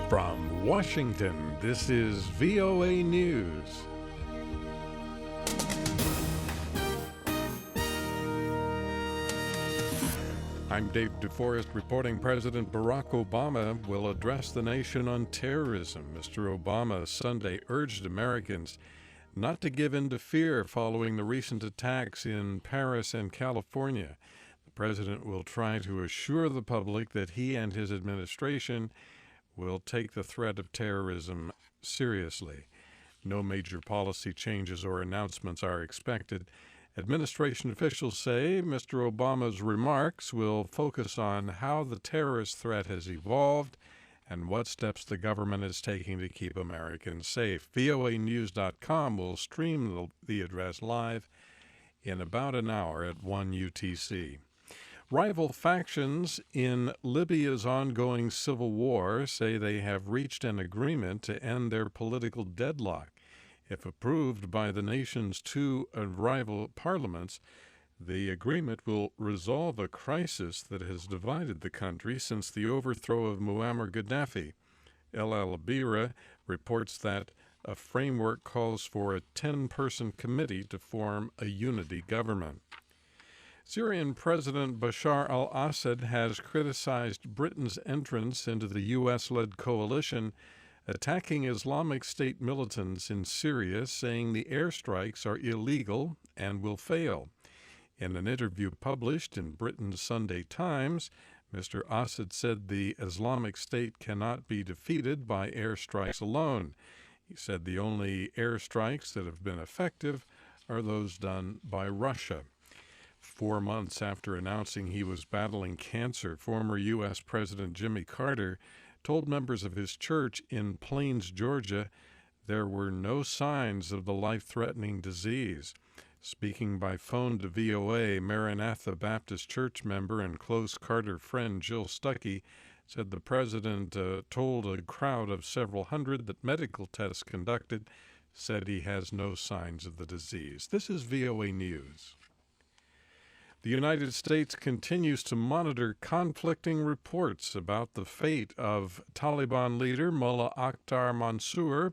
From Washington, this is VOA News. I'm David DeForest reporting President Barack Obama will address the nation on terrorism. Mr. Obama Sunday urged Americans not to give in to fear following the recent attacks in Paris and California. The president will try to assure the public that he and his administration will take the threat of terrorism seriously. No major policy changes or announcements are expected. Administration officials say Mr. Obama's remarks will focus on how the terrorist threat has evolved and what steps the government is taking to keep Americans safe. voanews.com will stream the address live in about an hour at 1 UTC. Rival factions in Libya's ongoing civil war say they have reached an agreement to end their political deadlock. If approved by the nation's two rival parliaments, the agreement will resolve a crisis that has divided the country since the overthrow of Moammar Gadhafi. El Albira reports that a framework calls for a 10-person committee to form a unity government. Syrian President Bashar al-Assad has criticized Britain's entrance into the U.S.-led coalition attacking Islamic State militants in Syria, saying the airstrikes are illegal and will fail. In an interview published in Britain's Sunday Times, Mr. Assad said the Islamic State cannot be defeated by airstrikes alone. He said the only airstrikes that have been effective are those done by Russia. 4 months after announcing he was battling cancer, former U.S. President Jimmy Carter told members of his church in Plains, Georgia, there were no signs of the life-threatening disease. Speaking by phone to VOA, Maranatha Baptist Church member and close Carter friend Jill Stuckey said the president told a crowd of several hundred that medical tests conducted said he has no signs of the disease. This is VOA News. The United States continues to monitor conflicting reports about the fate of Taliban leader Mullah Akhtar Mansour,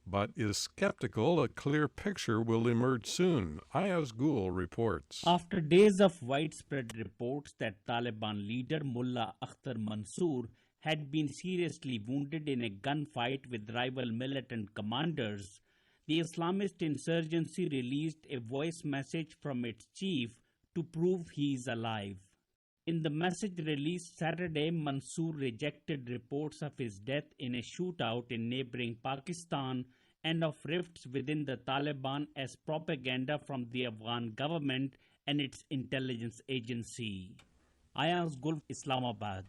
but is skeptical a clear picture will emerge soon. Ayaz Gul reports. After days of widespread reports that Taliban leader Mullah Akhtar Mansour had been seriously wounded in a gunfight with rival militant commanders, the Islamist insurgency released a voice message from its chief to prove he is alive. In the message released Saturday, Mansour rejected reports of his death in a shootout in neighboring Pakistan and of rifts within the Taliban as propaganda from the Afghan government and its intelligence agency. Ayaz Gul, Islamabad.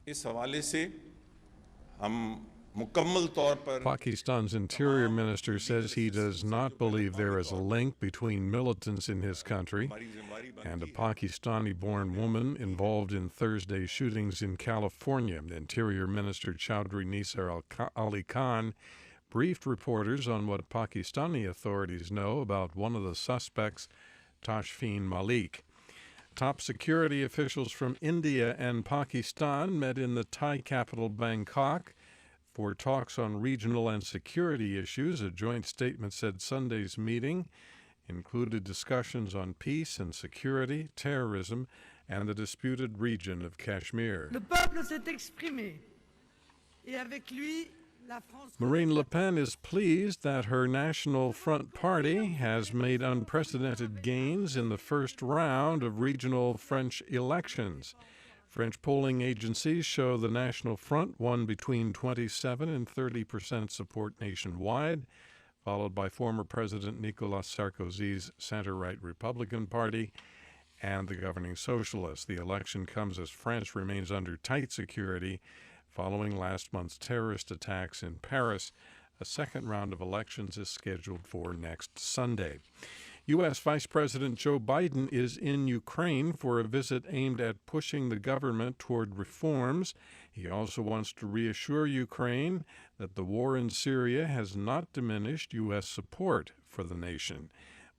Pakistan's interior minister says he does not believe there is a link between militants in his country and a Pakistani-born woman involved in Thursday's shootings in California. Interior Minister Chowdhury Nisar Ali Khan briefed reporters on what Pakistani authorities know about one of the suspects, Tashfeen Malik. Top security officials from India and Pakistan met in the Thai capital Bangkok for talks on regional and security issues. A joint statement said Sunday's meeting included discussions on peace and security, terrorism, and the disputed region of Kashmir. Le peuple s'est exprimé, et avec lui, la France. Marine Le Pen is pleased that her National Front Party has made unprecedented gains in the first round of regional French elections. French polling agencies show the National Front won between 27 and 30% support nationwide, followed by former President Nicolas Sarkozy's center-right Republican Party and the governing Socialists. The election comes as France remains under tight security following last month's terrorist attacks in Paris. A second round of elections is scheduled for next Sunday. U.S. Vice President Joe Biden is in Ukraine for a visit aimed at pushing the government toward reforms. He also wants to reassure Ukraine that the war in Syria has not diminished U.S. support for the nation.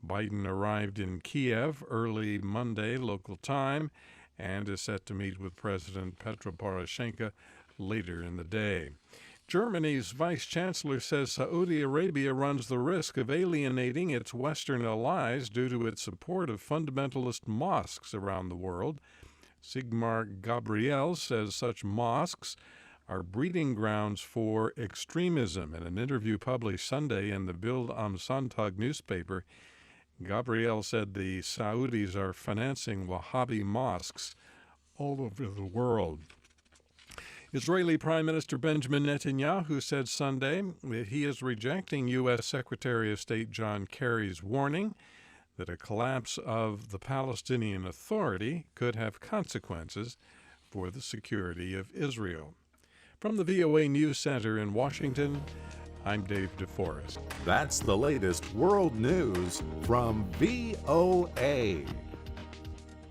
Biden arrived in Kiev early Monday local time and is set to meet with President Petro Poroshenko later in the day. Germany's vice chancellor says Saudi Arabia runs the risk of alienating its Western allies due to its support of fundamentalist mosques around the world. Sigmar Gabriel says such mosques are breeding grounds for extremism. In an interview published Sunday in the Bild am Sonntag newspaper, Gabriel said the Saudis are financing Wahhabi mosques all over the world. Israeli Prime Minister Benjamin Netanyahu said Sunday that he is rejecting U.S. Secretary of State John Kerry's warning that a collapse of the Palestinian Authority could have consequences for the security of Israel. From the VOA News Center in Washington, I'm Dave DeForest. That's the latest world news from VOA.